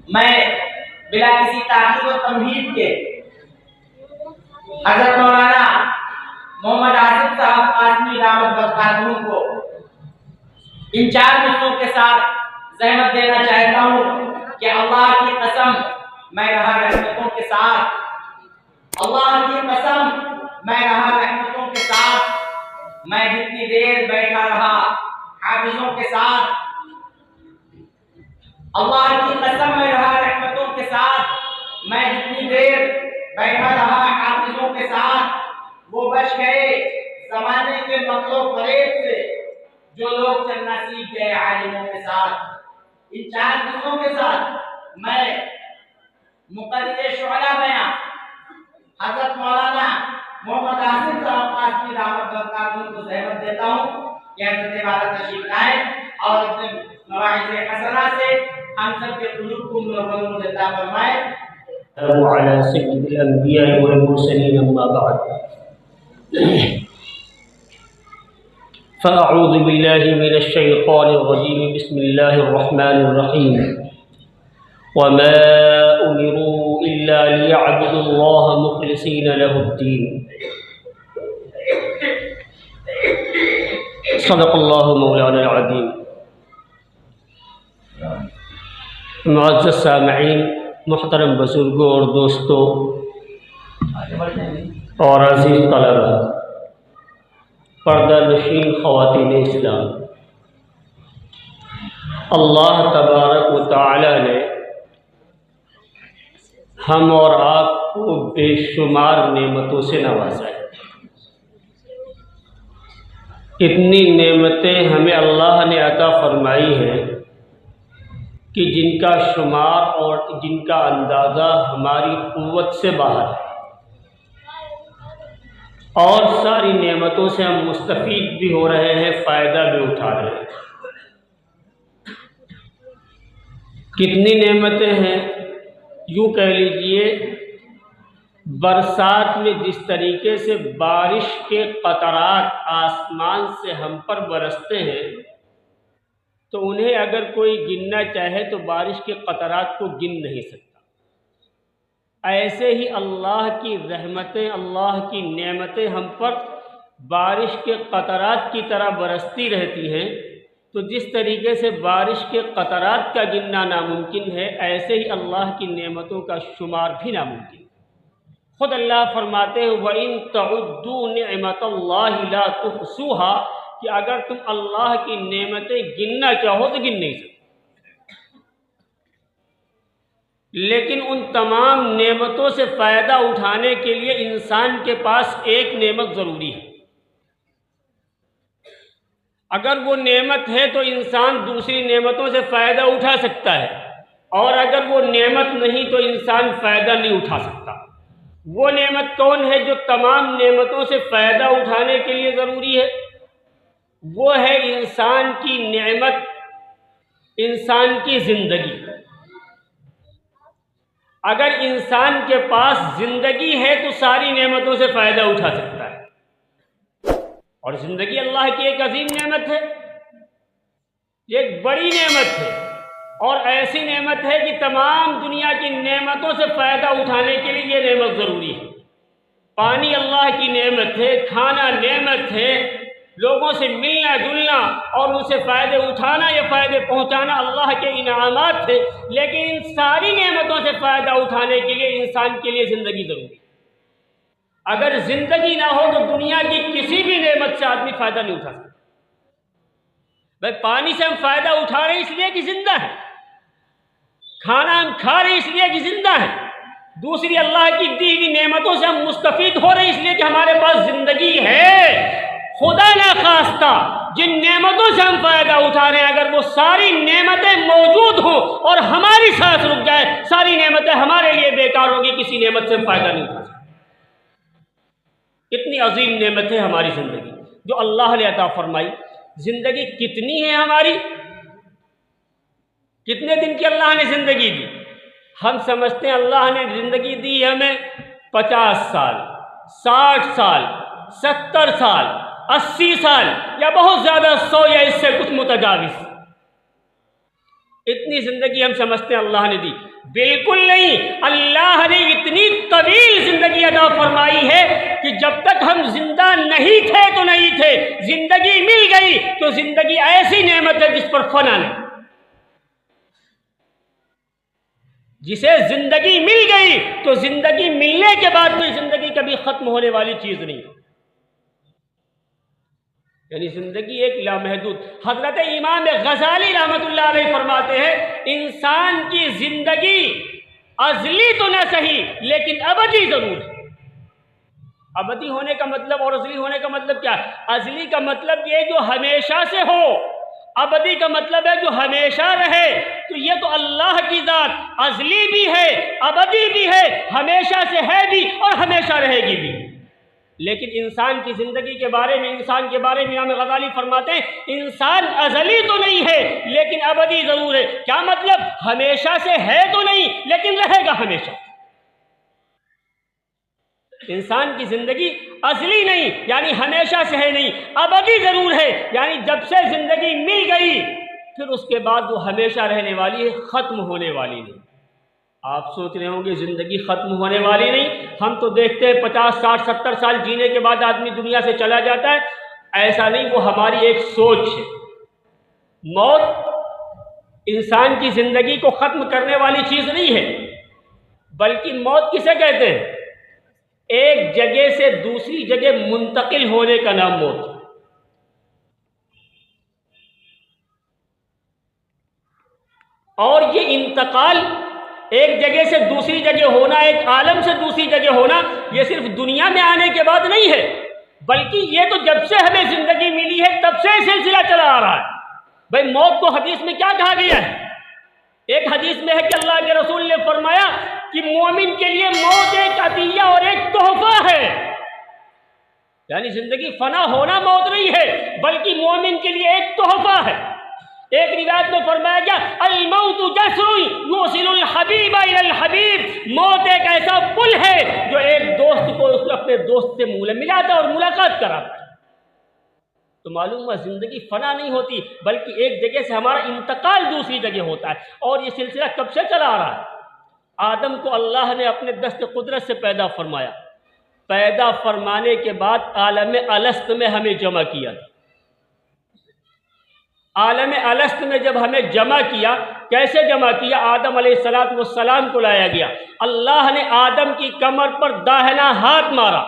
میں بلا کسی تاخیر و تمہید کے حضرت مولانا محمد آصف صاحب قاسمی دعوت برکاتہ کو ان 4 مصروں کے ساتھ زحمت دینا چاہتا ہوں کہ اللہ کی قسم میں رہا رحمتوں کے ساتھ، اللہ کی قسم میں رہا رحمتوں کے ساتھ، میں جتنی دیر بیٹھا رہا حافظوں کے ساتھ، اللہ کی قسم میں رہا رحمتوں کے ساتھ، میں جتنی دیر بیٹھا رہا حافظوں کے ساتھ، وہ بچ گئے زمانے کے مکر و فریب سے جو لوگ چلنا سیکھ گئے عالموں کے ساتھ۔ ان 4 چیزوں کے ساتھ میں مقرر شعلہ بیان حضرت مولانا محمد آصف صاحب قاسمی دعوت برکاتہ کو زحمت دیتا ہوں کہ حضرت والا تشریف لائیں اور اپنے مواعظ حسنہ سے ہم سب کے قلوب کو منور و مجدہ فرمائے۔ وعلى سيد الأنبياء والمرسلين أما بعد فأعوذ بالله من الشيطان الرجيم بسم الله الرحمن الرحيم وما أمروا إلا ليعبدوا الله مخلصين له الدين صدق الله مولانا العظيم۔ معزز سامعین، محترم بزرگوں اور دوستوں اور عزیز طلباء، پردہ نشین خواتین اسلام، اللہ تبارک و تعالی نے ہم اور آپ کو بے شمار نعمتوں سے نوازا ہے۔ اتنی نعمتیں ہمیں اللہ نے عطا فرمائی ہیں کہ جن کا شمار اور جن کا اندازہ ہماری قوت سے باہر ہے، اور ساری نعمتوں سے ہم مستفید بھی ہو رہے ہیں، فائدہ بھی اٹھا رہے ہیں۔ کتنی نعمتیں ہیں، یوں کہہ لیجئے برسات میں جس طریقے سے بارش کے قطرات آسمان سے ہم پر برستے ہیں تو انہیں اگر کوئی گننا چاہے تو بارش کے قطرات کو گن نہیں سکتا۔ ایسے ہی اللہ کی رحمتیں، اللہ کی نعمتیں ہم پر بارش کے قطرات کی طرح برستی رہتی ہیں، تو جس طریقے سے بارش کے قطرات کا گننا ناممکن ہے، ایسے ہی اللہ کی نعمتوں کا شمار بھی ناممکن ہے۔ خود اللہ فرماتے ہیں وَإِن تَعُدُّوا نِعْمَةَ اللَّهِ لَا تُحْصُوهَا، کہ اگر تم اللہ کی نعمتیں گننا چاہو تو گن نہیں سکتے، لیکن ان تمام نعمتوں سے فائدہ اٹھانے کے لیے انسان کے پاس ایک نعمت ضروری ہے۔ اگر وہ نعمت ہے تو انسان دوسری نعمتوں سے فائدہ اٹھا سکتا ہے، اور اگر وہ نعمت نہیں تو انسان فائدہ نہیں اٹھا سکتا۔ وہ نعمت کون ہے جو تمام نعمتوں سے فائدہ اٹھانے کے لیے ضروری ہے؟ وہ ہے انسان کی نعمت، انسان کی زندگی۔ اگر انسان کے پاس زندگی ہے تو ساری نعمتوں سے فائدہ اٹھا سکتا ہے، اور زندگی اللہ کی ایک عظیم نعمت ہے، یہ ایک بڑی نعمت ہے، اور ایسی نعمت ہے کہ تمام دنیا کی نعمتوں سے فائدہ اٹھانے کے لیے یہ نعمت ضروری ہے۔ پانی اللہ کی نعمت ہے، کھانا نعمت ہے، لوگوں سے ملنا جلنا اور ان سے فائدے اٹھانا یا فائدے پہنچانا اللہ کے انعامات تھے، لیکن ان ساری نعمتوں سے فائدہ اٹھانے کے لیے انسان کے لیے زندگی ضروری ہے۔ اگر زندگی نہ ہو تو دنیا کی کسی بھی نعمت سے آدمی فائدہ نہیں اٹھا سکتا۔ بھائی پانی سے ہم فائدہ اٹھا رہے ہیں اس لیے کہ زندہ ہے، کھانا ہم کھا رہے ہیں اس لیے کہ زندہ ہے، دوسری اللہ کی دی ہوئی نعمتوں سے ہم مستفید ہو رہے ہیں اس لیے کہ ہمارے پاس زندگی ہے۔ خدا نخواستہ جن نعمتوں سے ہم فائدہ اٹھا رہے ہیں، اگر وہ ساری نعمتیں موجود ہوں اور ہماری سانس رک جائے، ساری نعمتیں ہمارے لیے بیکار ہوگی، کسی نعمت سے ہم فائدہ نہیں اٹھا سکتے۔ کتنی عظیم نعمت ہے ہماری زندگی جو اللہ نے عطا فرمائی۔ زندگی کتنی ہے ہماری؟ کتنے دن کی اللہ نے زندگی دی؟ ہم سمجھتے ہیں اللہ نے زندگی دی ہمیں 50 سال، 60 سال، 70 سال، 80 سال، یا بہت زیادہ 100 یا اس سے کچھ متجاوز۔ اتنی زندگی ہم سمجھتے ہیں اللہ نے دی، بالکل نہیں، اللہ نے اتنی طویل زندگی عطا فرمائی ہے کہ جب تک ہم زندہ نہیں تھے تو نہیں تھے، زندگی مل گئی تو زندگی ایسی نعمت ہے جس پر فنا نہیں، جسے زندگی مل گئی تو زندگی ملنے کے بعد کوئی زندگی کبھی ختم ہونے والی چیز نہیں، یعنی زندگی ایک لامحدود۔ حضرت امام غزالی رحمۃ اللہ علیہ فرماتے ہیں انسان کی زندگی ازلی تو نہ صحیح لیکن ابدی ضرور ہے۔ ابدی ہونے کا مطلب اور ازلی ہونے کا مطلب کیا ہے؟ ازلی کا مطلب یہ جو ہمیشہ سے ہو، ابدی کا مطلب ہے جو ہمیشہ رہے۔ تو یہ تو اللہ کی ذات ازلی بھی ہے، ابدی بھی ہے، ہمیشہ سے ہے بھی اور ہمیشہ رہے گی بھی۔ لیکن انسان کی زندگی کے بارے میں، انسان کے بارے میں امام غزالی فرماتے ہیں انسان ازلی تو نہیں ہے لیکن ابدی ضرور ہے۔ کیا مطلب؟ ہمیشہ سے ہے تو نہیں لیکن رہے گا ہمیشہ۔ انسان کی زندگی ازلی نہیں یعنی ہمیشہ سے ہے نہیں، ابدی ضرور ہے یعنی جب سے زندگی مل گئی پھر اس کے بعد وہ ہمیشہ رہنے والی ہے، ختم ہونے والی نہیں۔ آپ سوچ رہے ہوں گے زندگی ختم ہونے والی نہیں، ہم تو دیکھتے ہیں 50 60 70 سال جینے کے بعد آدمی دنیا سے چلا جاتا ہے۔ ایسا نہیں، وہ ہماری ایک سوچ ہے۔ موت انسان کی زندگی کو ختم کرنے والی چیز نہیں ہے، بلکہ موت کسے کہتے ہیں؟ ایک جگہ سے دوسری جگہ منتقل ہونے کا نام موت۔ اور یہ انتقال ایک جگہ سے دوسری جگہ ہونا، ایک عالم سے دوسری جگہ ہونا، یہ صرف دنیا میں آنے کے بعد نہیں ہے، بلکہ یہ تو جب سے ہمیں زندگی ملی ہے تب سے سلسلہ چلا آ رہا ہے۔ بھائی موت کو حدیث میں کیا کہا گیا ہے؟ ایک حدیث میں ہے کہ اللہ کے رسول نے فرمایا کہ مومن کے لیے موت ایک عطیہ اور ایک تحفہ ہے، یعنی زندگی فنا ہونا موت نہیں ہے بلکہ مومن کے لیے ایک تحفہ ہے۔ ایک روایت میں فرمایا گیا الموت جسر یوصل الحبیب الی الحبیب، موت ایک ایسا پل ہے جو ایک دوست کو اپنے دوست سے ملاتا ہے اور ملاقات کراتا ہے۔ تو معلوم ہوا زندگی فنا نہیں ہوتی بلکہ ایک جگہ سے ہمارا انتقال دوسری جگہ ہوتا ہے، اور یہ سلسلہ کب سے چلا آ رہا ہے؟ آدم کو اللہ نے اپنے دست قدرت سے پیدا فرمایا، پیدا فرمانے کے بعد عالم الست میں ہمیں جمع کیا تھا۔ عالم الست میں جب ہمیں جمع کیا، کیسے جمع کیا؟ آدم علیہ السلام کو لایا گیا، اللہ نے آدم کی کمر پر داہنا ہاتھ مارا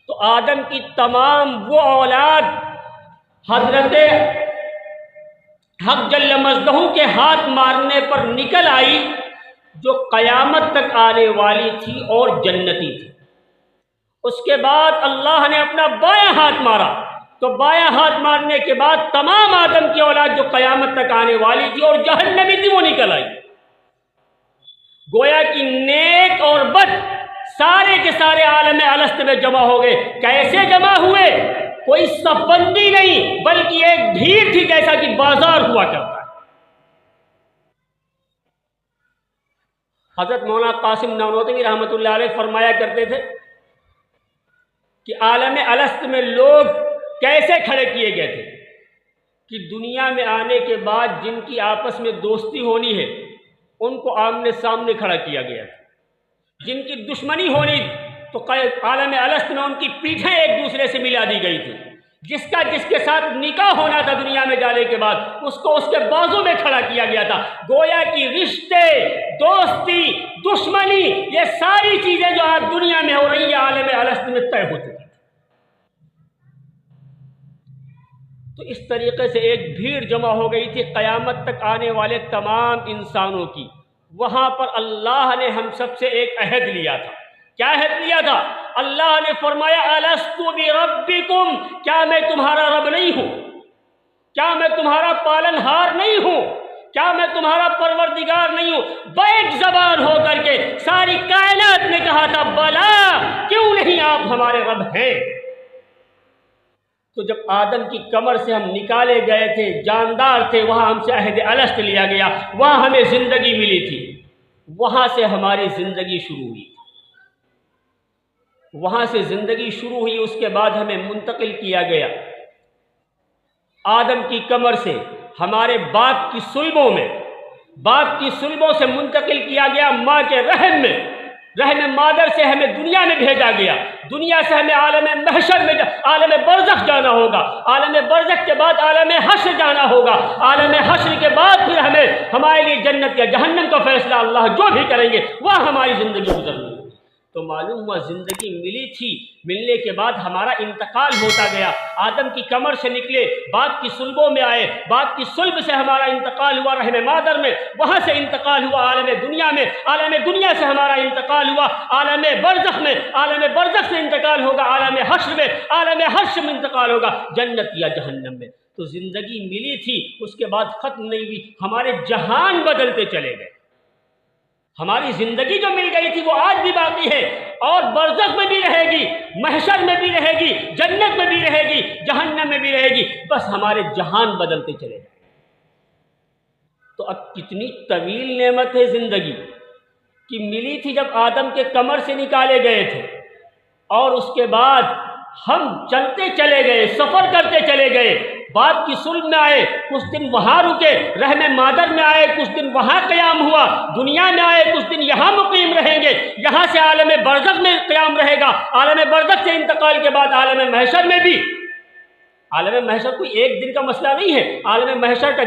تو آدم کی تمام وہ اولاد حضرت حق جل مجدہ کے ہاتھ مارنے پر نکل آئی جو قیامت تک آنے والی تھی اور جنتی تھی۔ اس کے بعد اللہ نے اپنا بایاں ہاتھ مارا تو بایاں ہاتھ مارنے کے بعد تمام آدم کی اولاد جو قیامت تک آنے والی تھی اور جہنمی تھی وہ نکل آئی۔ گویا کہ نیک اور بد سارے کے سارے عالم الست میں جمع ہو گئے۔ کیسے جمع ہوئے؟ کوئی صف بندی نہیں بلکہ ایک بھیڑ تھی، جیسا کہ بازار ہوا کرتا ہے۔ حضرت مولانا قاسم نانوتوی رحمۃ اللہ علیہ فرمایا کرتے تھے کہ عالم الست میں لوگ کیسے کھڑے کیے گئے تھے کہ دنیا میں آنے کے بعد جن کی آپس میں دوستی ہونی ہے ان کو آمنے سامنے کھڑا کیا گیا تھا، جن کی دشمنی ہونی تو عالم الست میں ان کی پیٹھیں ایک دوسرے سے ملا دی گئی تھی، جس کے ساتھ نکاح ہونا تھا دنیا میں جانے کے بعد اس کو اس کے بازو میں کھڑا کیا گیا تھا۔ گویا کہ رشتے، دوستی، دشمنی، یہ ساری چیزیں جو آج دنیا میں ہو رہی ہیں عالم الست میں طے ہو چکی۔ تو اس طریقے سے ایک بھیڑ جمع ہو گئی تھی قیامت تک آنے والے تمام انسانوں کی۔ وہاں پر اللہ نے ہم سب سے ایک عہد لیا تھا۔ کیا عہد لیا تھا؟ اللہ نے فرمایا الست بربکم، کیا میں تمہارا رب نہیں ہوں؟ کیا میں تمہارا پالن ہار نہیں ہوں؟ کیا میں تمہارا پروردگار نہیں ہوں؟ بیک زبان ہو کر کے ساری کائنات نے کہا تھا بلا، کیوں نہیں، آپ ہمارے رب ہیں۔ تو جب آدم کی کمر سے ہم نکالے گئے تھے، جاندار تھے، وہاں ہم سے عہد الست لیا گیا، وہاں ہمیں زندگی ملی تھی، وہاں سے ہماری زندگی شروع ہوئی، وہاں سے زندگی شروع ہوئی۔ اس کے بعد ہمیں منتقل کیا گیا آدم کی کمر سے ہمارے باپ کی صلبوں میں، باپ کی سلبوں سے منتقل کیا گیا ماں کے رحم میں، رحم مادر سے ہمیں دنیا میں بھیجا گیا، دنیا سے ہمیں عالم محشر میں عالم برزخ جانا ہوگا، عالم برزخ کے بعد عالم حشر جانا ہوگا، عالم حشر کے بعد پھر ہمیں ہمارے لیے جنت یا جہنم کا فیصلہ اللہ جو بھی کریں گے وہ ہماری زندگی گزرنی ہے۔ تو معلوم ہوا زندگی ملی تھی، ملنے کے بعد ہمارا انتقال ہوتا گیا، آدم کی کمر سے نکلے، باپ کی سلبوں میں آئے، باپ کی سلب سے ہمارا انتقال ہوا رحم مادر میں، وہاں سے انتقال ہوا عالم دنیا میں، عالم دنیا سے ہمارا انتقال ہوا عالم برزخ میں، عالم برزخ سے انتقال ہوگا عالم حشر میں، عالم حشر میں انتقال ہوگا جنت یا جہنم میں۔ تو زندگی ملی تھی، اس کے بعد ختم نہیں ہوئی، ہمارے جہان بدلتے چلے گئے۔ ہماری زندگی جو مل گئی تھی وہ آج بھی باقی ہے، اور برزخ میں بھی رہے گی، محشر میں بھی رہے گی، جنت میں بھی رہے گی، جہنم میں بھی رہے گی، بس ہمارے جہان بدلتے چلے گئے۔ تو اب کتنی طویل نعمت ہے زندگی کہ ملی تھی جب آدم کے کمر سے نکالے گئے تھے، اور اس کے بعد ہم چلتے چلے گئے، سفر کرتے چلے گئے، باپ کی سلب میں آئے، کچھ دن وہاں رکے، رحم مادر میں آئے، کچھ دن وہاں قیام ہوا، دنیا میں آئے، کچھ دن یہاں مقیم رہیں گے، یہاں سے عالم برزخ میں قیام رہے گا، عالم برزخ سے انتقال کے بعد عالم محشر میں بھی۔ عالم محشر کوئی ایک دن کا مسئلہ نہیں ہے، عالم محشر کا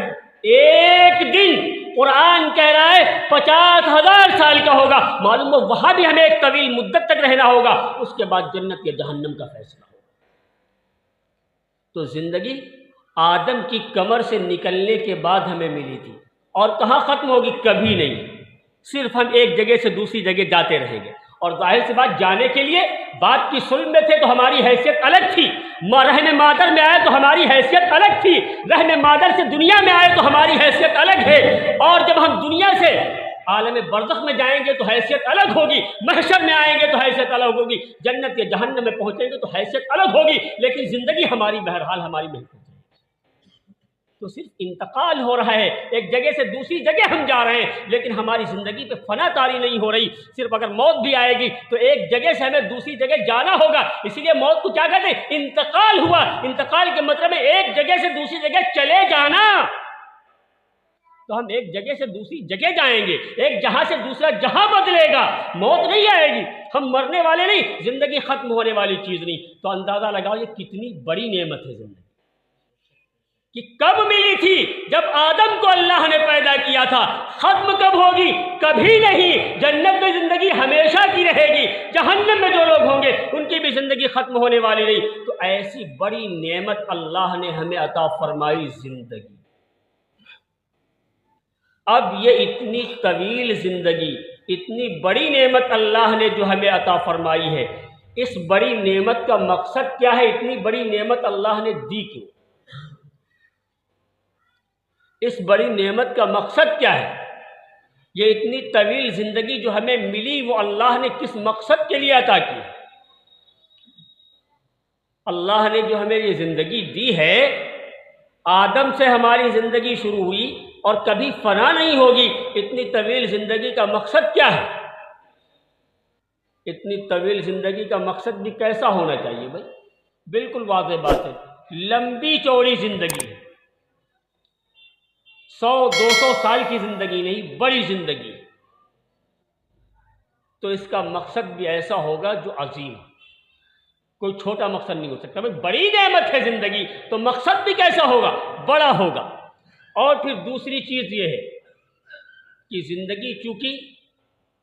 ایک دن قرآن کہہ رہا ہے 50,000 سال کا ہوگا، معلوم ہو وہاں بھی ہمیں ایک طویل مدت تک رہنا ہوگا، اس کے بعد جنت یا جہنم کا فیصلہ ہوگا۔ تو زندگی آدم کی کمر سے نکلنے کے بعد ہمیں ملی تھی، اور کہاں ختم ہوگی؟ کبھی نہیں، صرف ہم ایک جگہ سے دوسری جگہ جاتے رہیں گے، اور ظاہر سی بات جانے کے لیے باپ کی سلب میں تھے تو ہماری حیثیت الگ تھی، رحم مادر میں آئے تو ہماری حیثیت الگ تھی، رحم مادر سے دنیا میں آئے تو ہماری حیثیت الگ ہے، اور جب ہم دنیا سے عالم برزخ میں جائیں گے تو حیثیت الگ ہوگی، محشر میں آئیں گے تو حیثیت الگ ہوگی، جنت یا جہنم میں پہنچیں گے تو حیثیت الگ ہوگی، لیکن زندگی ہماری بہرحال ہماری نہیں پہنچے گی۔ تو صرف انتقال ہو رہا ہے، ایک جگہ سے دوسری جگہ ہم جا رہے ہیں، لیکن ہماری زندگی پہ فنا طاری نہیں ہو رہی، صرف اگر موت بھی آئے گی تو ایک جگہ سے ہمیں دوسری جگہ جانا ہوگا، اسی لیے موت کو کیا کہتے ہیں؟ انتقال ہوا۔ انتقال کے مطلب ہے ایک جگہ سے دوسری جگہ چلے جانا، تو ہم ایک جگہ سے دوسری جگہ جائیں گے، ایک جہاں سے دوسرا جہاں بدلے گا، موت نہیں آئے گی، ہم مرنے والے نہیں، زندگی ختم ہونے والی چیز نہیں۔ تو اندازہ لگاؤ یہ کتنی بڑی نعمت ہے زندگی، کہ کب ملی تھی؟ جب آدم کو اللہ نے پیدا کیا تھا۔ ختم کب ہوگی؟ کبھی نہیں، جنت میں زندگی ہمیشہ کی رہے گی، جہنم میں جو لوگ ہوں گے ان کی بھی زندگی ختم ہونے والی نہیں۔ تو ایسی بڑی نعمت اللہ نے ہمیں عطا فرمائی زندگی۔ اب یہ اتنی طویل زندگی، اتنی بڑی نعمت اللہ نے جو ہمیں عطا فرمائی ہے، اس بڑی نعمت کا مقصد کیا ہے؟ اتنی بڑی نعمت اللہ نے دی کیوں؟ اس بڑی نعمت کا مقصد کیا ہے؟ یہ اتنی طویل زندگی جو ہمیں ملی وہ اللہ نے کس مقصد کے لیے عطا کی؟ اللہ نے جو ہمیں یہ زندگی دی ہے، آدم سے ہماری زندگی شروع ہوئی اور کبھی فنا نہیں ہوگی۔ اتنی طویل زندگی کا مقصد کیا ہے؟ اتنی طویل زندگی کا مقصد بھی کیسا ہونا چاہیے بھائی؟ بالکل واضح بات ہے، لمبی چوڑی زندگی، 100-200 سال کی زندگی نہیں، بڑی زندگی۔ تو اس کا مقصد بھی ایسا ہوگا جو عظیم، کوئی چھوٹا مقصد نہیں ہو سکتا۔ بھائی بڑی نعمت ہے زندگی تو مقصد بھی کیسا ہوگا؟ بڑا ہوگا۔ اور پھر دوسری چیز یہ ہے کہ زندگی چونکہ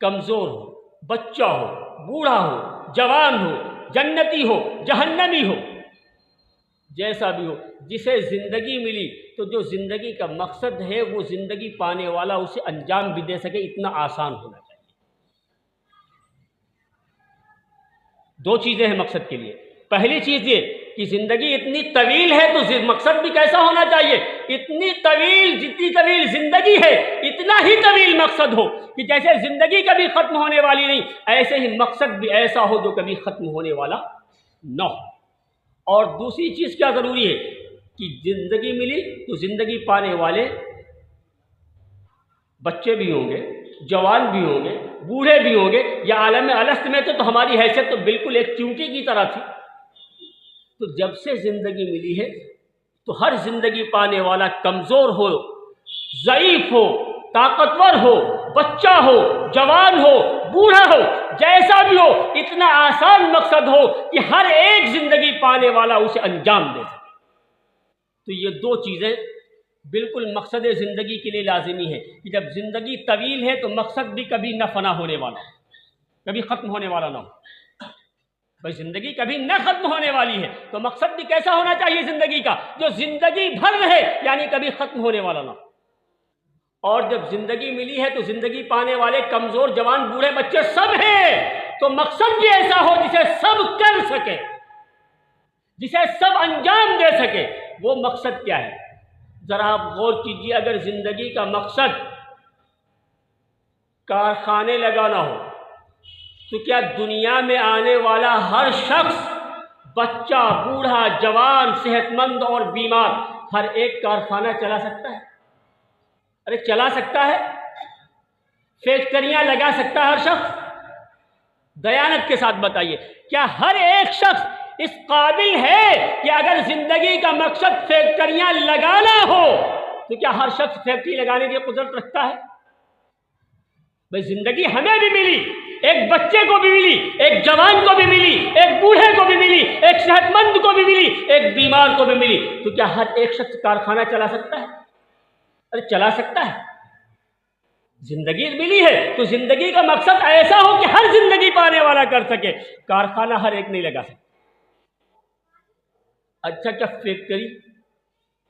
کمزور ہو، بچہ ہو، بوڑھا ہو، جوان ہو، جنتی ہو، جہنمی ہو، جیسا بھی ہو، جسے زندگی ملی تو جو زندگی کا مقصد ہے وہ زندگی پانے والا اسے انجام بھی دے سکے، اتنا آسان ہونا چاہیے۔ دو چیزیں ہیں مقصد کے لیے۔ پہلی چیز یہ کہ زندگی اتنی طویل ہے تو مقصد بھی کیسا ہونا چاہیے؟ اتنی طویل، جتنی طویل زندگی ہے اتنا ہی طویل مقصد ہو، کہ جیسے زندگی کبھی ختم ہونے والی نہیں، ایسے ہی مقصد بھی ایسا ہو جو کبھی ختم ہونے والا نہ ہو۔ اور دوسری چیز کیا ضروری ہے کہ زندگی ملی تو زندگی پانے والے بچے بھی ہوں گے، جوان بھی ہوں گے، بوڑھے بھی ہوں گے۔ یا عالم الست میں تو ہماری حیثیت تو بالکل ایک چونٹی کی طرح تھی۔ تو جب سے زندگی ملی ہے تو ہر زندگی پانے والا کمزور ہو، ضعیف ہو، طاقتور ہو، بچہ ہو، جوان ہو، بوڑھا ہو، جیسا بھی ہو، اتنا آسان مقصد ہو کہ ہر ایک زندگی پانے والا اسے انجام دے سکے۔ تو یہ دو چیزیں بالکل مقصد زندگی کے لیے لازمی ہے کہ جب زندگی طویل ہے تو مقصد بھی کبھی نہ فنا ہونے والا، کبھی ختم ہونے والا نہ ہو۔ بھائی زندگی کبھی نہ ختم ہونے والی ہے تو مقصد بھی کیسا ہونا چاہیے زندگی کا، جو زندگی بھر رہے، یعنی کبھی ختم ہونے والا نہ ہو۔ اور جب زندگی ملی ہے تو زندگی پانے والے کمزور، جوان، بوڑھے، بچے سب ہیں، تو مقصد بھی ایسا ہو جسے سب کر سکے، جسے سب انجام دے سکے۔ وہ مقصد کیا ہے؟ ذرا آپ غور کیجیے، اگر زندگی کا مقصد کارخانے لگانا ہو تو کیا دنیا میں آنے والا ہر شخص، بچہ، بوڑھا، جوان، صحت مند اور بیمار، ہر ایک کارخانہ چلا سکتا ہے؟ ارے چلا سکتا ہے؟ فیکٹریاں لگا سکتا ہے ہر شخص؟ دیانت کے ساتھ بتائیے، کیا ہر ایک شخص اس قابل ہے کہ اگر زندگی کا مقصد فیکٹریاں لگانا ہو تو کیا ہر شخص فیکٹری لگانے کی قدرت رکھتا ہے؟ بھائی زندگی ہمیں بھی ملی، ایک بچے کو بھی ملی، ایک جوان کو بھی ملی، ایک بوڑھے کو بھی ملی، ایک صحت مند کو بھی ملی، ایک بیمار کو بھی ملی، تو کیا ہر ایک شخص کارخانہ چلا سکتا ہے؟ ارے چلا سکتا ہے۔ زندگی ملی ہے تو زندگی کا مقصد ایسا ہو کہ ہر زندگی پانے والا کر سکے، کارخانہ ہر ایک نہیں لگا سکتا۔ اچھا کیا فیکٹری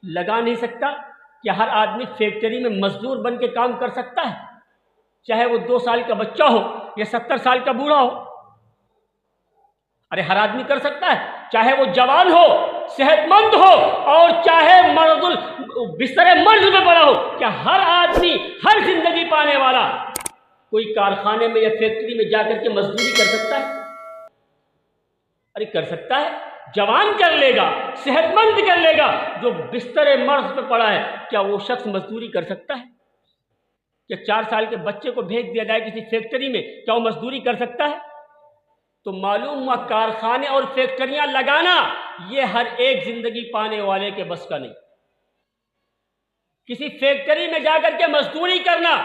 لگا نہیں سکتا؟ کیا ہر آدمی فیکٹری میں مزدور بن کے کام کر سکتا ہے؟ چاہے وہ 2 سال کا بچہ ہو یا 70 سال کا بوڑھا ہو؟ ارے ہر آدمی کر سکتا ہے، چاہے وہ جوان ہو، صحت مند ہو، اور چاہے بستر مرض میں پڑا ہو۔ کیا ہر آدمی، ہر زندگی پانے والا کوئی کارخانے میں یا فیکٹری میں جا کر کے مزدوری کر سکتا ہے؟ ارے کر سکتا ہے، جوان کر لے گا، صحت مند کر لے گا، جو بستر مرض پہ پڑا ہے کیا وہ شخص مزدوری کر سکتا ہے؟ کیا 4 سال کے بچے کو بھیج دیا جائے کسی فیکٹری میں، کیا وہ مزدوری کر سکتا ہے؟ تو معلوم ہوا کارخانے اور فیکٹریاں لگانا یہ ہر ایک زندگی پانے والے کے بس کا نہیں۔ کسی فیکٹری میں جا کر کے مزدوری کرنا،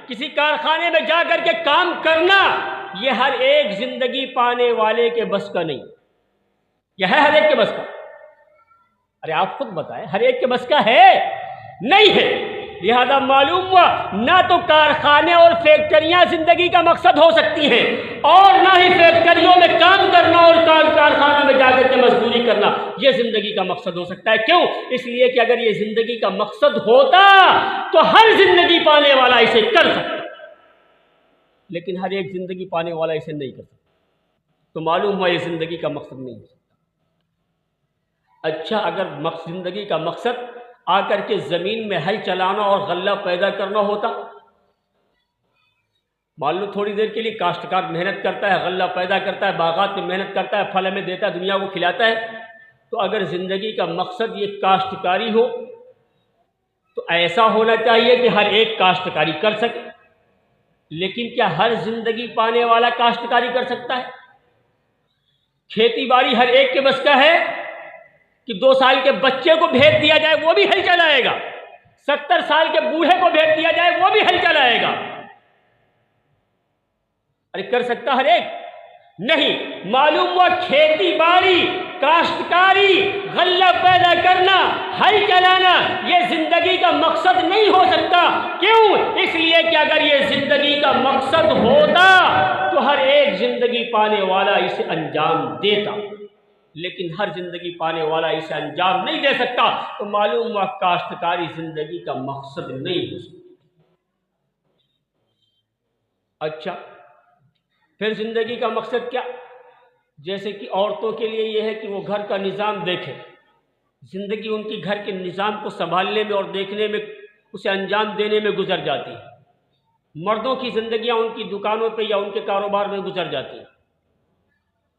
کسی کارخانے میں جا کر کے کام کرنا، یہ ہر ایک زندگی پانے والے کے بس کا نہیں۔ یہ ہے ہر ایک کے بس کا؟ ارے آپ خود بتائیں، ہر ایک کے بس کا ہے؟ نہیں ہے۔ لہذا معلوم ہوا نہ تو کارخانے اور فیکٹریاں زندگی کا مقصد ہو سکتی ہیں، اور نہ ہی فیکٹریوں میں کام کرنا اور کارخانوں میں جا کر کے مزدوری کرنا یہ زندگی کا مقصد ہو سکتا ہے۔ کیوں؟ اس لیے کہ اگر یہ زندگی کا مقصد ہوتا تو ہر زندگی پانے والا اسے کر سکتا، لیکن ہر ایک زندگی پانے والا اسے نہیں کر سکتا، تو معلوم ہوا یہ زندگی کا مقصد نہیں ہو سکتا۔ اچھا اگر زندگی کا مقصد آ کر کے زمین میں ہل چلانا اور غلہ پیدا کرنا ہوتا، مان لو تھوڑی دیر کے لیے کاشتکار محنت کرتا ہے، غلہ پیدا کرتا ہے، باغات میں محنت کرتا ہے، پھل ہمیں دیتا ہے، دنیا کو کھلاتا ہے، تو اگر زندگی کا مقصد یہ کاشتکاری ہو تو ایسا ہونا چاہیے کہ ہر ایک کاشتکاری کر سکے، لیکن کیا ہر زندگی پانے والا کاشتکاری کر سکتا ہے؟ کھیتی باڑی ہر ایک کے بس کا ہے کہ 2 سال کے بچے کو بھیج دیا جائے وہ بھی ہل چلائے گا، 70 سال کے بوڑھے کو بھیج دیا جائے وہ بھی ہل چلائے گا؟ ارے کر سکتا ہر ایک؟ نہیں۔ معلوم ہوا کھیتی باڑی، کاشتکاری، غلہ پیدا کرنا، ہل چلانا یہ زندگی کا مقصد نہیں ہو سکتا۔ کیوں؟ اس لیے کہ اگر یہ زندگی کا مقصد ہوتا تو ہر ایک زندگی پانے والا اسے انجام دیتا، لیکن ہر زندگی پانے والا اسے انجام نہیں دے سکتا، تو معلوم ہوا کاشتکاری زندگی کا مقصد نہیں ہو سکتا۔ اچھا پھر زندگی کا مقصد کیا؟ جیسے کہ عورتوں کے لیے یہ ہے کہ وہ گھر کا نظام دیکھیں، زندگی ان کی گھر کے نظام کو سنبھالنے میں اور دیکھنے میں، اسے انجام دینے میں گزر جاتی ہے۔ مردوں کی زندگیاں ان کی دکانوں پہ یا ان کے کاروبار میں گزر جاتی ہیں۔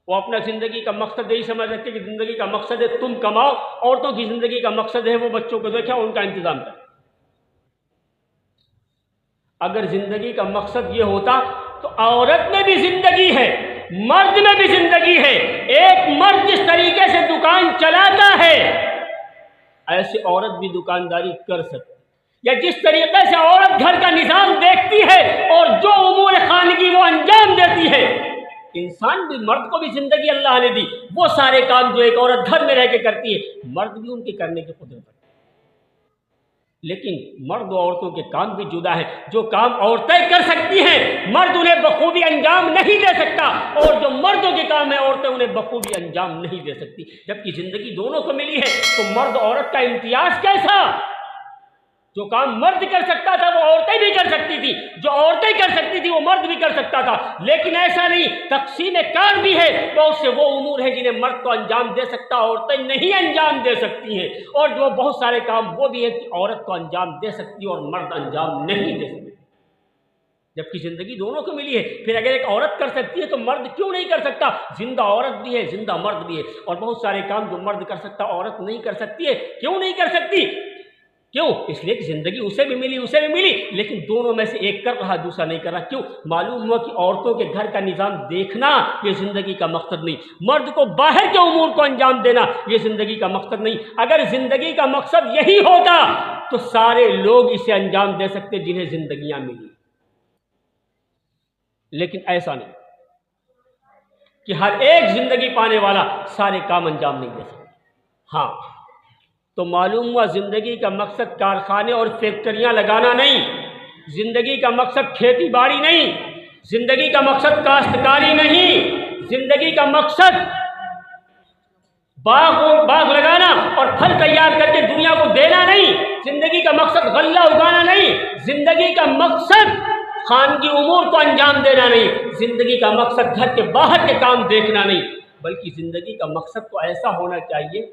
وہ اپنا زندگی کا مقصد یہی سمجھ رکھتے کہ زندگی کا مقصد ہے تم کماؤ، عورتوں کی زندگی کا مقصد ہے وہ بچوں کو دیکھیں، ان کا انتظام کریں۔ اگر زندگی کا مقصد یہ ہوتا تو عورت میں بھی زندگی ہے، مرد میں بھی زندگی ہے۔ ایک مرد جس طریقے سے دکان چلاتا ہے ایسے عورت بھی دکانداری کر سکتی، یا جس طریقے سے عورت گھر کا نظام دیکھتی ہے اور جو امور خانگی وہ انجام دیتی ہے، انسان بھی، مرد کو بھی زندگی اللہ نے دی، وہ سارے کام جو ایک عورت گھر میں رہ کے کرتی ہے مرد بھی ان کے کرنے کی قدرت ہے، لیکن مرد و عورتوں کے کام بھی جدا ہے۔ جو کام عورتیں کر سکتی ہیں مرد انہیں بخوبی انجام نہیں دے سکتا، اور جو مردوں کے کام ہیں عورتیں انہیں بخوبی انجام نہیں دے سکتی، جبکہ زندگی دونوں کو ملی ہے تو مرد عورت کا امتیاز کیسا؟ جو کام مرد کر سکتا تھا وہ عورتیں بھی کر سکتی تھی، جو عورتیں کر سکتی تھی وہ مرد بھی کر سکتا تھا، لیکن ایسا نہیں، تقسیم کار بھی ہے، بہت سے وہ امور ہیں جنہیں مرد تو انجام دے سکتا عورتیں نہیں انجام دے سکتی ہیں، اور جو بہت سارے کام وہ بھی ہیں کہ عورت تو انجام دے سکتی اور مرد انجام نہیں دے سکتی، جبکہ زندگی دونوں کو ملی ہے۔ پھر اگر ایک عورت کر سکتی ہے تو مرد کیوں نہیں کر سکتا؟ زندہ عورت بھی ہے، زندہ مرد بھی ہے، اور بہت سارے کام جو مرد کر سکتا عورت نہیں کر سکتی ہے۔ کیوں نہیں کر سکتی؟ کیوں؟ اس لیے کہ زندگی اسے بھی ملی، لیکن دونوں میں سے ایک کر رہا دوسرا نہیں کر رہا۔ کیوں؟ معلوم ہوا کہ عورتوں کے گھر کا نظام دیکھنا یہ زندگی کا مقصد نہیں، مرد کو باہر کے امور کو انجام دینا یہ زندگی کا مقصد نہیں۔ اگر زندگی کا مقصد یہی ہوتا تو سارے لوگ اسے انجام دے سکتے جنہیں زندگیاں ملی، لیکن ایسا نہیں کہ ہر ایک زندگی پانے والا سارے کام انجام نہیں دے سکتا۔ ہاں، تو معلوم ہوا زندگی کا مقصد کارخانے اور فیکٹریاں لگانا نہیں، زندگی کا مقصد کھیتی باڑی نہیں، زندگی کا مقصد کاشتکاری نہیں، زندگی کا مقصد باغ لگانا اور پھل تیار کر کے دنیا کو دینا نہیں، زندگی کا مقصد غلہ اگانا نہیں، زندگی کا مقصد خانگی امور کو انجام دینا نہیں، زندگی کا مقصد گھر کے باہر کے کام دیکھنا نہیں، بلکہ زندگی کا مقصد تو ایسا ہونا چاہیے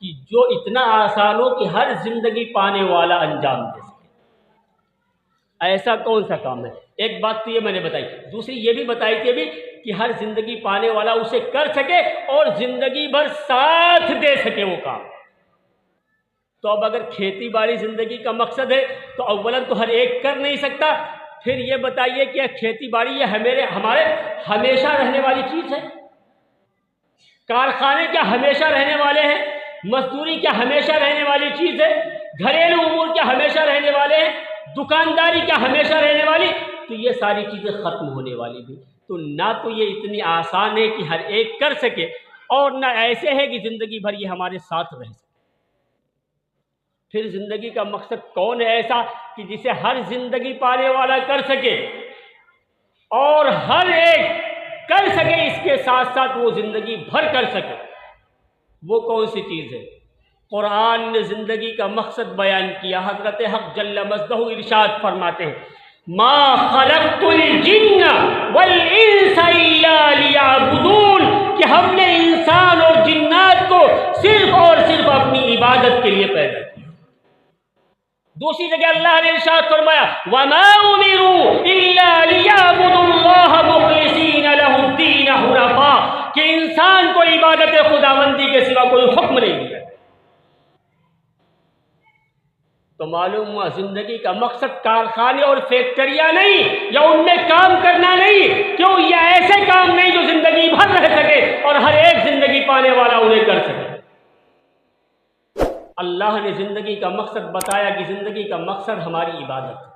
کہ جو اتنا آسان ہو کہ ہر زندگی پانے والا انجام دے سکے۔ ایسا کون سا کام ہے؟ ایک بات تو یہ میں نے بتائی، دوسری یہ بھی بتائی تھی ابھی کہ ہر زندگی پانے والا اسے کر سکے اور زندگی بھر ساتھ دے سکے وہ کام۔ تو اب اگر کھیتی باڑی زندگی کا مقصد ہے تو اولاً تو ہر ایک کر نہیں سکتا، پھر یہ بتائیے کہ کھیتی باڑی یہ ہمارے ہمیشہ رہنے والی چیز ہے؟ کارخانے کیا ہمیشہ رہنے والے ہیں؟ مزدوری کیا ہمیشہ رہنے والی چیز ہے؟ گھریلو امور کیا ہمیشہ رہنے والے ہیں؟ دکانداری کیا ہمیشہ رہنے والی؟ تو یہ ساری چیزیں ختم ہونے والی بھی، تو نہ تو یہ اتنی آسان ہے کہ ہر ایک کر سکے، اور نہ ایسے ہے کہ زندگی بھر یہ ہمارے ساتھ رہ سکے۔ پھر زندگی کا مقصد کون ہے ایسا کہ جسے ہر زندگی پانے والا کر سکے اور ہر ایک کر سکے، اس کے ساتھ ساتھ وہ زندگی بھر کر سکے؟ وہ کون سی چیز ہے؟ قرآن نے زندگی کا مقصد بیان کیا۔ حضرت حق جل مجدہ ارشاد فرماتے ہیں، ما خلقت الجن والانس الا لیعبدون، کہ ہم نے انسان اور جنات کو صرف اور صرف اپنی عبادت کے لیے پیدا کیا۔ دوسری جگہ اللہ نے ارشاد فرمایا، وما امروا الا لیعبدوا اللہ مخلصین لہ الدین حنفاء، کہ انسان کو عبادت خداوندی کے سوا کوئی حکم نہیں دیا۔ تو معلوم ہوا زندگی کا مقصد کارخانے اور فیکٹریاں نہیں، یا ان میں کام کرنا نہیں۔ کیوں؟ یہ ایسے کام نہیں جو زندگی بھر رہ سکے اور ہر ایک زندگی پانے والا انہیں کر سکے۔ اللہ نے زندگی کا مقصد بتایا کہ زندگی کا مقصد ہماری عبادت ہے۔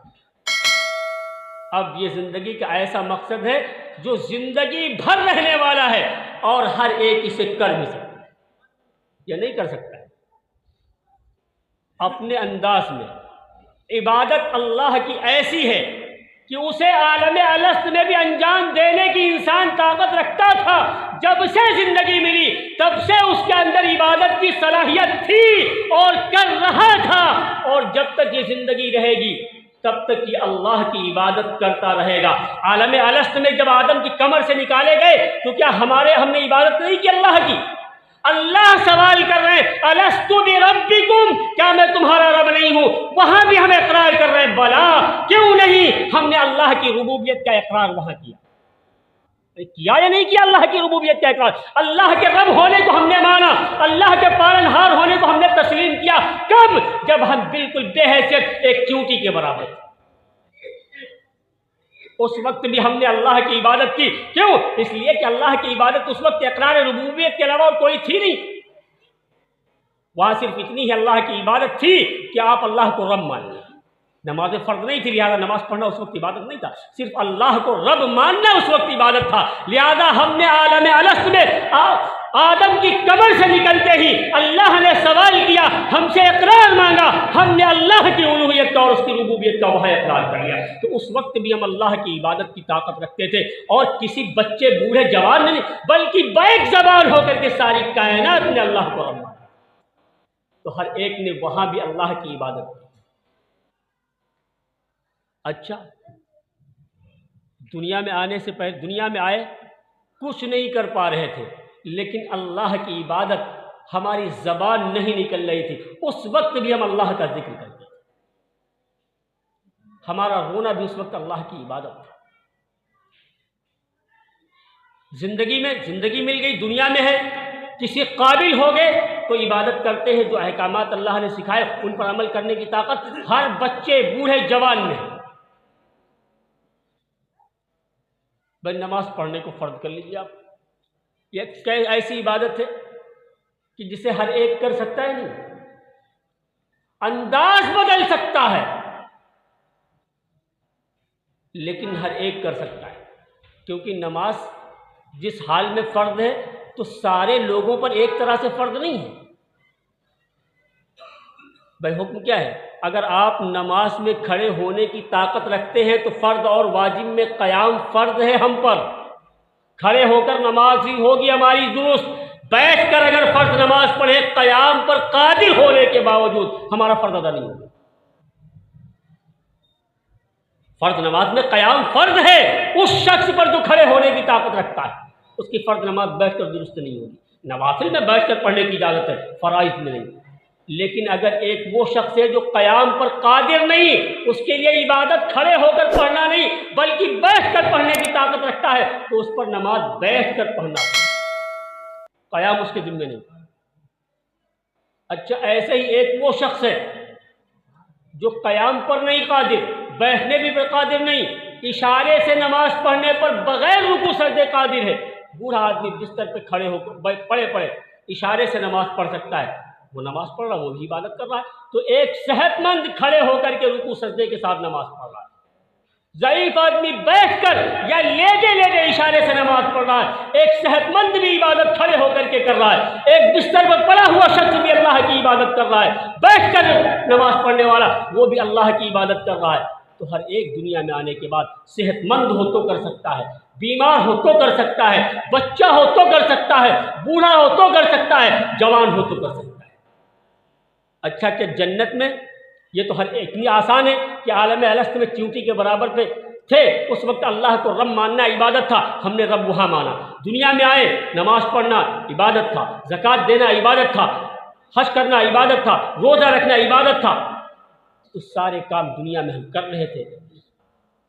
اب یہ زندگی کا ایسا مقصد ہے جو زندگی بھر رہنے والا ہے اور ہر ایک اسے کر بھی سکتا ہے، یا نہیں کر سکتا ہے؟ اپنے انداز میں عبادت اللہ کی ایسی ہے کہ اسے عالم الست میں بھی انجام دینے کی انسان طاقت رکھتا تھا۔ جب سے زندگی ملی تب سے اس کے اندر عبادت کی صلاحیت تھی اور کر رہا تھا، اور جب تک یہ زندگی رہے گی تب تک یہ اللہ کی عبادت کرتا رہے گا۔ عالم الست میں جب آدم کی کمر سے نکالے گئے تو کیا ہم نے عبادت نہیں کی اللہ کی؟ اللہ سوال کر رہے ہیں، الست بربکم، کیا میں تمہارا رب نہیں ہوں؟ وہاں بھی ہم اقرار کر رہے ہیں، بلا، کیوں نہیں؟ ہم نے اللہ کی ربوبیت کا اقرار وہاں کیا یا نہیں کیا؟ اللہ کی ربوبیت کا اقرار، اللہ کے رب ہونے کو ہم نے مانا، اللہ کے پالنہار ہونے کو ہم نے تسلیم کیا۔ کب؟ جب ہم بالکل بے حیثیت ایک چونٹی کے برابر تھے، اس وقت بھی ہم نے اللہ کی عبادت کی۔ کیوں؟ اس لیے کہ اللہ کی عبادت اس وقت اقرار ربوبیت کے علاوہ اور کوئی تھی نہیں، وہاں صرف اتنی ہی اللہ کی عبادت تھی کہ آپ اللہ کو رب مان لیں۔ نماز فرض نہیں تھی، لہذا نماز پڑھنا اس وقت عبادت نہیں تھا، صرف اللہ کو رب ماننا اس وقت عبادت تھا۔ لہذا ہم نے عالم الست میں آدم کی کمر سے نکلتے ہی اللہ نے سوال کیا، ہم سے اقرار مانگا، ہم نے اللہ کی الوہیت کا اور اس کی ربوبیت کا وہاں اقرار کر لیا۔ تو اس وقت بھی ہم اللہ کی عبادت کی طاقت رکھتے تھے، اور کسی بچے بوڑھے جوان نے نہیں، بلکہ بیک زبان ہو کر کے ساری کائنات نے اللہ کو رب مانا۔ تو ہر ایک نے وہاں بھی اللہ کی عبادت کی۔ اچھا، دنیا میں آنے سے پہلے، دنیا میں آئے کچھ نہیں کر پا رہے تھے، لیکن اللہ کی عبادت ہماری زبان نہیں نکل رہی تھی، اس وقت بھی ہم اللہ کا ذکر کرتے تھے، ہمارا رونا بھی اس وقت اللہ کی عبادت تھا۔ زندگی مل گئی، دنیا میں ہے، کسی قابل ہو گئے تو عبادت کرتے ہیں، جو احکامات اللہ نے سکھائے ان پر عمل کرنے کی طاقت ہر بچے بوڑھے جوان میں ہے۔ بھائی نماز پڑھنے کو فرض کر لیجیے آپ، یہ ایسی عبادت ہے کہ جسے ہر ایک کر سکتا ہے؟ نہیں، انداز بدل سکتا ہے لیکن ہر ایک کر سکتا ہے، کیونکہ نماز جس حال میں فرض ہے تو سارے لوگوں پر ایک طرح سے فرض نہیں ہے۔ بھائی حکم کیا ہے؟ اگر آپ نماز میں کھڑے ہونے کی طاقت رکھتے ہیں تو فرض اور واجب میں قیام فرض ہے ہم پر، کھڑے ہو کر نماز ہی ہوگی ہماری درست، بیٹھ کر اگر فرض نماز پڑھے قیام پر قادر ہونے کے باوجود ہمارا فرض ادا نہیں ہوگا۔ فرض نماز میں قیام فرض ہے اس شخص پر جو کھڑے ہونے کی طاقت رکھتا ہے، اس کی فرض نماز بیٹھ کر درست نہیں ہوگی۔ نوافل میں بیٹھ کر پڑھنے کی اجازت ہے، فرائض میں نہیں۔ لیکن اگر ایک وہ شخص ہے جو قیام پر قادر نہیں، اس کے لیے عبادت کھڑے ہو کر پڑھنا نہیں بلکہ بیٹھ کر پڑھنے کی طاقت رکھتا ہے، تو اس پر نماز بیٹھ کر پڑھنا، قیام اس کے ذمہ نہیں۔ اچھا، ایسے ہی ایک وہ شخص ہے جو قیام پر نہیں قادر، بیٹھنے بھی پر قادر نہیں، اشارے سے نماز پڑھنے پر بغیر رکوع سجدے قادر ہے۔ بوڑھا آدمی بستر پہ کھڑے ہو کر پڑے اشارے سے نماز پڑھ سکتا ہے، وہ نماز پڑھ رہا ہے، وہ بھی عبادت کر رہا ہے۔ تو ایک صحت مند کھڑے ہو کر کے رکوع سجدے کے ساتھ نماز پڑھ رہا ہے، ضعیف آدمی بیٹھ کر یا لیٹے اشارے سے نماز پڑھ رہا ہے، ایک صحت مند بھی عبادت کھڑے ہو کر کے کر رہا ہے، ایک بستر پر پڑا ہوا شخص بھی اللہ کی عبادت کر رہا ہے، بیٹھ کر نماز پڑھنے والا وہ بھی اللہ کی عبادت کر رہا ہے۔ تو ہر ایک دنیا میں آنے کے بعد صحت مند ہو تو کر سکتا ہے، بیمار ہو تو کر سکتا ہے، بچہ ہو تو کر سکتا ہے، بوڑھا ہو تو کر سکتا ہے، جوان ہو تو کر سکتا ہے۔ اچھا کہ جنت میں یہ تو ہر اتنی آسان ہے کہ عالم الست میں چیونٹی کے برابر پہ تھے، اس وقت اللہ کو رب ماننا عبادت تھا، ہم نے رب وہاں مانا۔ دنیا میں آئے، نماز پڑھنا عبادت تھا، زکوٰۃ دینا عبادت تھا، حج کرنا عبادت تھا، روزہ رکھنا عبادت تھا، تو سارے کام دنیا میں ہم کر رہے تھے۔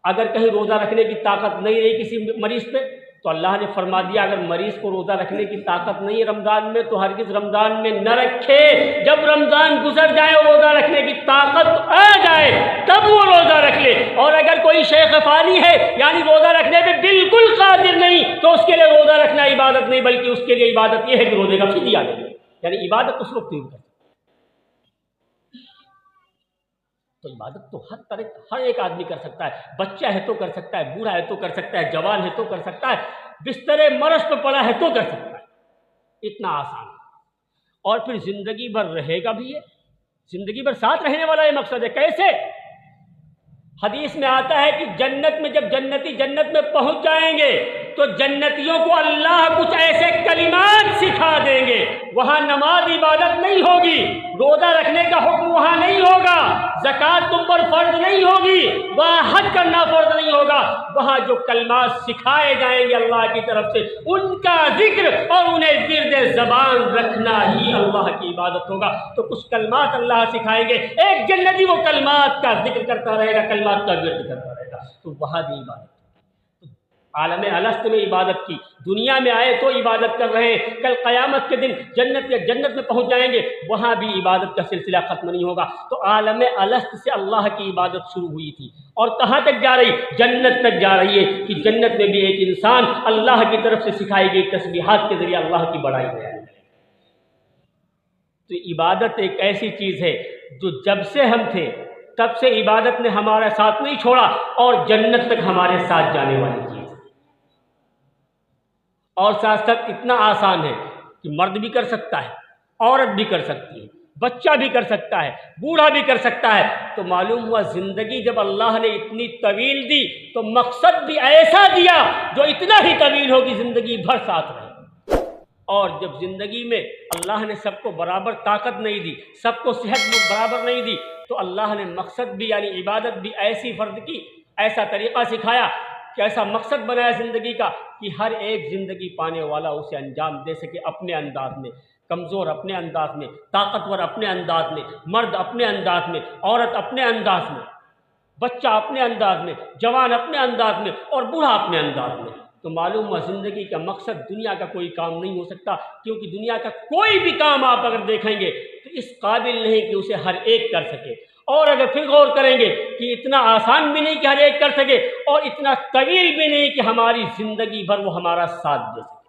اگر کہیں روزہ رکھنے کی طاقت نہیں رہی کسی مریض پہ تو اللہ نے فرما دیا اگر مریض کو روزہ رکھنے کی طاقت نہیں ہے رمضان میں تو ہرگز رمضان میں نہ رکھے، جب رمضان گزر جائے اور روزہ رکھنے کی طاقت آ جائے تب وہ روزہ رکھ لے۔ اور اگر کوئی شیخ فانی ہے یعنی روزہ رکھنے پہ بالکل قادر نہیں تو اس کے لیے روزہ رکھنا عبادت نہیں بلکہ اس کے لیے عبادت یہ ہے کہ روزے کا فدیہ دے، یعنی عبادت اس وقت نہیں کرے۔ تو عبادت تو ہر ایک آدمی کر سکتا ہے، بچہ ہے تو کر سکتا ہے، بوڑھا ہے تو کر سکتا ہے، جوان ہے تو کر سکتا ہے، بستر مرض پہ پڑا ہے تو کر سکتا ہے، اتنا آسان ہے۔ اور پھر زندگی بھر رہے گا بھی، یہ زندگی بھر ساتھ رہنے والا یہ مقصد ہے۔ کیسے؟ حدیث میں آتا ہے کہ جنت میں جب جنتی جنت میں پہنچ جائیں گے تو جنتیوں کو اللہ کچھ ایسے کلمات سکھا دیں گے، وہاں نماز عبادت نہیں ہوگی، روزہ رکھنے کا حکم وہاں نہیں ہوگا، زکوٰۃ تم پر فرض نہیں ہوگی، وہاں حج کرنا فرض نہیں ہوگا، وہاں جو کلمات سکھائے جائیں گے اللہ کی طرف سے ان کا ذکر اور انہیں ورد زبان رکھنا ہی اللہ کی عبادت ہوگا۔ تو کچھ کلمات اللہ سکھائیں گے، ایک جنتی وہ کلمات کا ذکر کرتا رہے گا، کلمات کا ورد کرتا رہے گا، تو وہاں بھی عبادت۔ عالم الست میں عبادت کی، دنیا میں آئے تو عبادت کر رہے ہیں، کل قیامت کے دن جنت میں پہنچ جائیں گے وہاں بھی عبادت کا سلسلہ ختم نہیں ہوگا۔ تو عالم الست سے اللہ کی عبادت شروع ہوئی تھی اور کہاں تک جا رہی؟ جنت تک جا رہی ہے کہ جنت میں بھی ایک انسان اللہ کی طرف سے سکھائی گئی تسبیحات کے ذریعے اللہ کی بڑائی بیان کرے۔ تو عبادت ایک ایسی چیز ہے جو جب سے ہم تھے تب سے عبادت نے ہمارا ساتھ نہیں چھوڑا اور جنت تک ہمارے ساتھ جانے والی چیز ہے۔ اور ساتھ ساتھ اتنا آسان ہے کہ مرد بھی کر سکتا ہے، عورت بھی کر سکتی ہے، بچہ بھی کر سکتا ہے، بوڑھا بھی کر سکتا ہے۔ تو معلوم ہوا زندگی جب اللہ نے اتنی طویل دی تو مقصد بھی ایسا دیا جو اتنا ہی طویل ہو کہ زندگی بھر ساتھ رہے۔ اور جب زندگی میں اللہ نے سب کو برابر طاقت نہیں دی، سب کو صحت برابر نہیں دی، تو اللہ نے مقصد بھی یعنی عبادت بھی ایسی فرض کی، ایسا طریقہ سکھایا کہ ایسا مقصد بنایا زندگی کا کہ ہر ایک زندگی پانے والا اسے انجام دے سکے اپنے انداز میں، کمزور اپنے انداز میں، طاقتور اپنے انداز میں، مرد اپنے انداز میں، عورت اپنے انداز میں، بچہ اپنے انداز میں، جوان اپنے انداز میں اور بوڑھا اپنے انداز میں۔ تو معلوم ہوا زندگی کا مقصد دنیا کا کوئی کام نہیں ہو سکتا، کیونکہ دنیا کا کوئی بھی کام آپ اگر دیکھیں گے تو اس قابل نہیں کہ اسے ہر ایک کر سکے، اور اگر پھر غور کریں گے کہ اتنا آسان بھی نہیں کہ ہر ایک کر سکے اور اتنا طویل بھی نہیں کہ ہماری زندگی بھر وہ ہمارا ساتھ دے سکے۔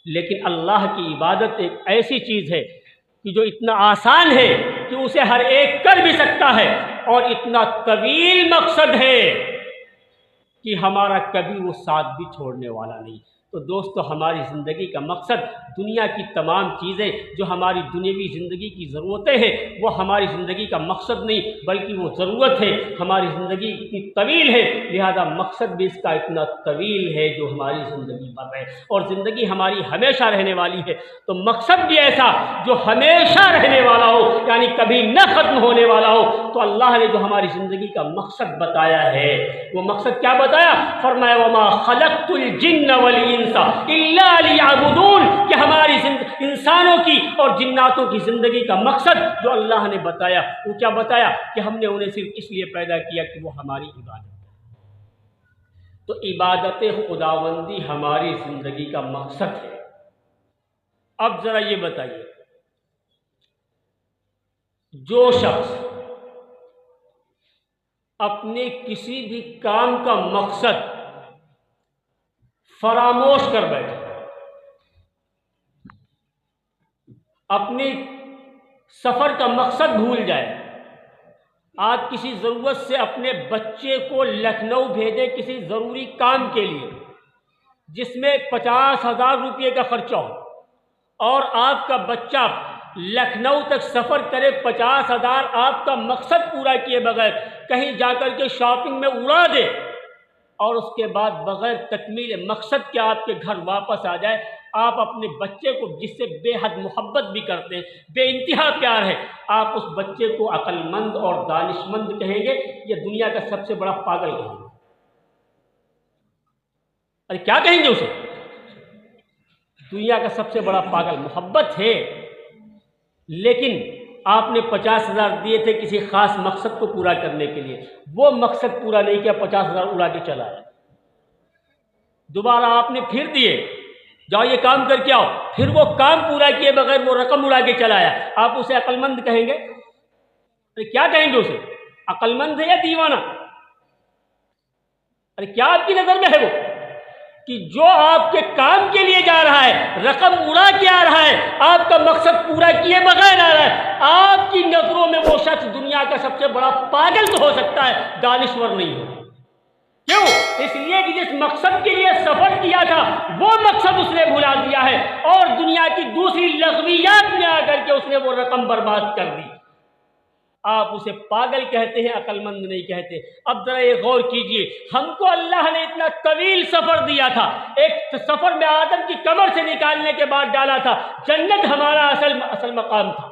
لیکن اللہ کی عبادت ایک ایسی چیز ہے کہ جو اتنا آسان ہے کہ اسے ہر ایک کر بھی سکتا ہے، اور اتنا طویل مقصد ہے کہ ہمارا کبھی وہ ساتھ بھی چھوڑنے والا نہیں۔ تو دوستو، ہماری زندگی کا مقصد دنیا کی تمام چیزیں جو ہماری دنیاوی زندگی کی ضرورتیں ہیں وہ ہماری زندگی کا مقصد نہیں بلکہ وہ ضرورت ہے۔ ہماری زندگی اتنی طویل ہے لہذا مقصد بھی اس کا اتنا طویل ہے جو ہماری زندگی پر ہے، اور زندگی ہماری ہمیشہ رہنے والی ہے، تو مقصد بھی ایسا جو ہمیشہ رہنے والا ہو یعنی کبھی نہ ختم ہونے والا ہو۔ تو اللہ نے جو ہماری زندگی کا مقصد بتایا ہے وہ مقصد کیا بتایا؟ فرمایا وما خلقت الجن والانس الا لیعبدون، کہ ہماری انسانوں کی اور جناتوں کی زندگی کا مقصد جو اللہ نے بتایا وہ کیا بتایا؟ کہ ہم نے انہیں صرف اس لیے پیدا کیا کہ وہ ہماری عبادت ہے۔ تو عبادت خداوندی ہماری زندگی کا مقصد ہے۔ اب ذرا یہ بتائیے، جو شخص اپنے کسی بھی کام کا مقصد فراموش کر بیٹھے، اپنے سفر کا مقصد بھول جائے، آپ کسی ضرورت سے اپنے بچے کو لکھنؤ بھیجیں کسی ضروری کام کے لیے جس میں 50,000 روپے کا خرچہ ہو، اور آپ کا بچہ لکھنؤ تک سفر کرے 50,000 آپ کا مقصد پورا کیے بغیر کہیں جا کر کے شاپنگ میں اڑا دے، اور اس کے بعد بغیر تکمیل مقصد کے آپ کے گھر واپس آ جائے، آپ اپنے بچے کو جس سے بے حد محبت بھی کرتے ہیں، بے انتہا پیار ہے، آپ اس بچے کو عقل مند اور دانش مند کہیں گے یا دنیا کا سب سے بڑا پاگل کہیں گے؟ ارے کیا کہیں گے اسے؟ دنیا کا سب سے بڑا پاگل۔ محبت ہے، لیکن آپ نے 50,000 دیے تھے کسی خاص مقصد کو پورا کرنے کے لیے، وہ مقصد پورا نہیں کیا، 50,000 اڑا کے چلا آیا۔ دوبارہ آپ نے پھر دیے، جاؤ یہ کام کر کے آؤ، پھر وہ کام پورا کیے بغیر وہ رقم اڑا کے چلا آیا، آپ اسے عقل مند کہیں گے؟ ارے کیا کہیں گے اسے؟ عقل مند ہے یا دیوانہ؟ ارے کیا آپ کی نظر میں ہے وہ کہ جو آپ کے کام کے لیے جا رہا ہے، رقم اڑا کے آ رہا ہے، آپ کا مقصد پورا کیے بغیر آ رہا ہے، آپ کی نظروں میں وہ شخص دنیا کا سب سے بڑا پاگل تو ہو سکتا ہے، دانشور نہیں ہو۔ کیوں؟ اس لیے کہ جس مقصد کے لیے سفر کیا تھا وہ مقصد اس نے بھلا دیا ہے، اور دنیا کی دوسری لغویات میں آ کر کے اس نے وہ رقم برباد کر دی۔ آپ اسے پاگل کہتے ہیں، عقل مند نہیں کہتے۔ اب ذرا یہ غور کیجئے، ہم کو اللہ نے اتنا طویل سفر دیا تھا، ایک سفر میں آدم کی کمر سے نکالنے کے بعد ڈالا تھا، جنت ہمارا اصل مقام تھا،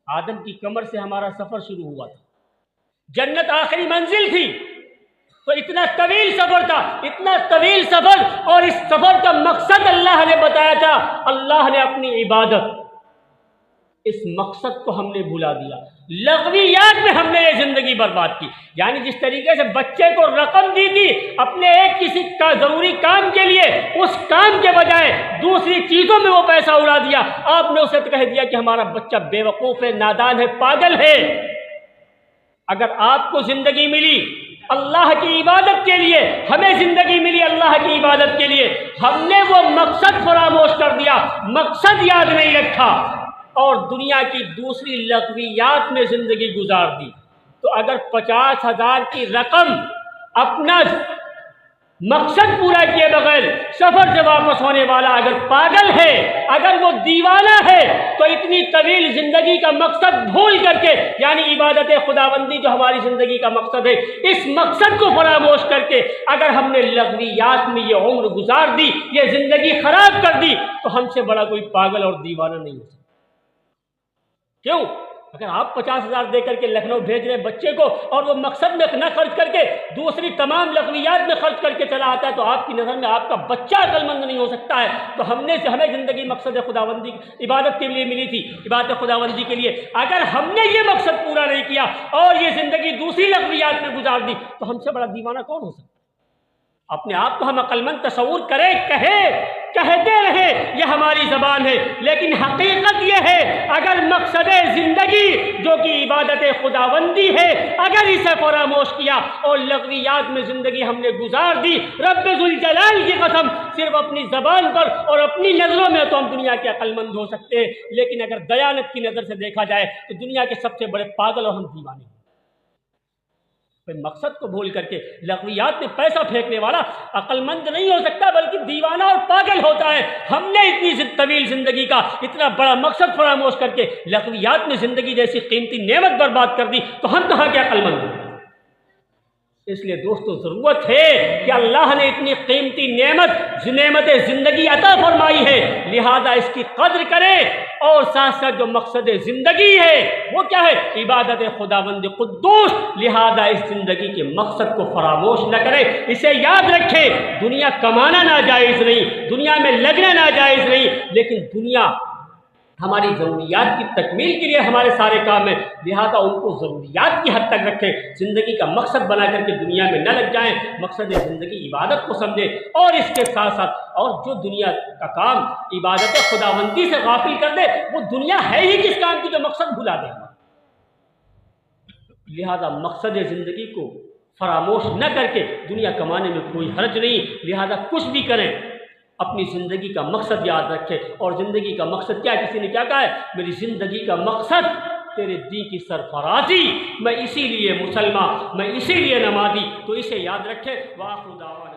آدم کی کمر سے ہمارا سفر شروع ہوا تھا، جنت آخری منزل تھی، تو اتنا طویل سفر تھا، اتنا طویل سفر، اور اس سفر کا مقصد اللہ نے بتایا تھا۔ اللہ نے اپنی عبادت، اس مقصد کو ہم نے بھلا دیا، لغویات میں ہم نے یہ زندگی برباد کی۔ یعنی جس طریقے سے بچے کو رقم دی تھی اپنے ایک کسی کا ضروری کام کے لیے، اس کام کے بجائے دوسری چیزوں میں وہ پیسہ اڑا دیا، آپ نے اسے کہہ دیا کہ ہمارا بچہ بے وقوف ہے، نادان ہے، پاگل ہے۔ اگر آپ کو زندگی ملی اللہ کی عبادت کے لیے، ہمیں زندگی ملی اللہ کی عبادت کے لیے، ہم نے وہ مقصد فراموش کر دیا، مقصد یاد نہیں رکھا، اور دنیا کی دوسری لغویات میں زندگی گزار دی، تو اگر 50,000 کی رقم اپنا مقصد پورا کیے بغیر سفر سے واپس ہونے والا اگر پاگل ہے، اگر وہ دیوانہ ہے، تو اتنی طویل زندگی کا مقصد بھول کر کے، یعنی عبادت خداوندی جو ہماری زندگی کا مقصد ہے، اس مقصد کو فراموش کر کے اگر ہم نے لغویات میں یہ عمر گزار دی، یہ زندگی خراب کر دی، تو ہم سے بڑا کوئی پاگل اور دیوانہ نہیں ہو سکتا۔ کیوں؟ اگر آپ 50,000 دے کر کے لکھنؤ بھیج رہے بچے کو اور وہ مقصد میں نہ خرچ کر کے دوسری تمام لغویات میں خرچ کر کے چلا آتا ہے، تو آپ کی نظر میں آپ کا بچہ عقل مند نہیں ہو سکتا ہے۔ تو ہمیں زندگی مقصد خداوندی عبادت کے لیے ملی تھی، عبادت خداوندی کے لیے، اگر ہم نے یہ مقصد پورا نہیں کیا اور یہ زندگی دوسری لغویات میں گزار دی، تو ہم سے بڑا دیوانہ کون ہو سکتا ہے؟ اپنے آپ کو ہم عقل مند تصور کریں، کہتے رہے یہ ہماری زبان ہے، لیکن حقیقت یہ ہے اگر مقصد زندگی جو کہ عبادت خداوندی ہے اگر اسے فراموش کیا اور لغویات میں زندگی ہم نے گزار دی، رب ذوالجلال کی قسم صرف اپنی زبان پر اور اپنی نظروں میں تو ہم دنیا کے عقل مند ہو سکتے ہیں، لیکن اگر دیانت کی نظر سے دیکھا جائے تو دنیا کے سب سے بڑے پاگل اور ہم دیوانے ہیں۔ مقصد کو بھول کر کے لغویات میں پیسہ پھینکنے والا عقل مند نہیں ہو سکتا بلکہ دیوانہ اور پاگل ہوتا ہے۔ ہم نے اتنی طویل زندگی کا اتنا بڑا مقصد فراموش کر کے لغویات میں زندگی جیسی قیمتی نعمت برباد کر دی، تو ہم کہاں کے عقل مند ہیں؟ اس لیے دوستو ضرورت ہے کہ اللہ نے اتنی قیمتی نعمت زندگی عطا فرمائی ہے، لہذا اس کی قدر کریں، اور ساتھ ساتھ جو مقصد زندگی ہے وہ کیا ہے؟ عبادت خداوند قدوس، لہذا اس زندگی کے مقصد کو فراموش نہ کریں، اسے یاد رکھیں۔ دنیا کمانا ناجائز نہیں، دنیا میں لگنا ناجائز نہیں، لیکن دنیا ہماری ضروریات کی تکمیل کے لیے ہمارے سارے کام ہیں، لہذا ان کو ضروریات کی حد تک رکھیں، زندگی کا مقصد بنا کر کے دنیا میں نہ لگ جائیں، مقصد زندگی عبادت کو سمجھیں، اور اس کے ساتھ ساتھ اور جو دنیا کا کام عبادت خداوندی سے غافل کر دے وہ دنیا ہے ہی کس کام کی جو مقصد بھلا دے۔ لہذا مقصد زندگی کو فراموش نہ کر کے دنیا کمانے میں کوئی حرج نہیں، لہذا کچھ بھی کریں اپنی زندگی کا مقصد یاد رکھے۔ اور زندگی کا مقصد کیا ہے؟ کسی نے کیا کہا ہے؟ میری زندگی کا مقصد تیرے دین کی سرفرازی، میں اسی لیے مسلمان، میں اسی لیے نمازی، تو اسے یاد رکھے۔ وآخر دعوانا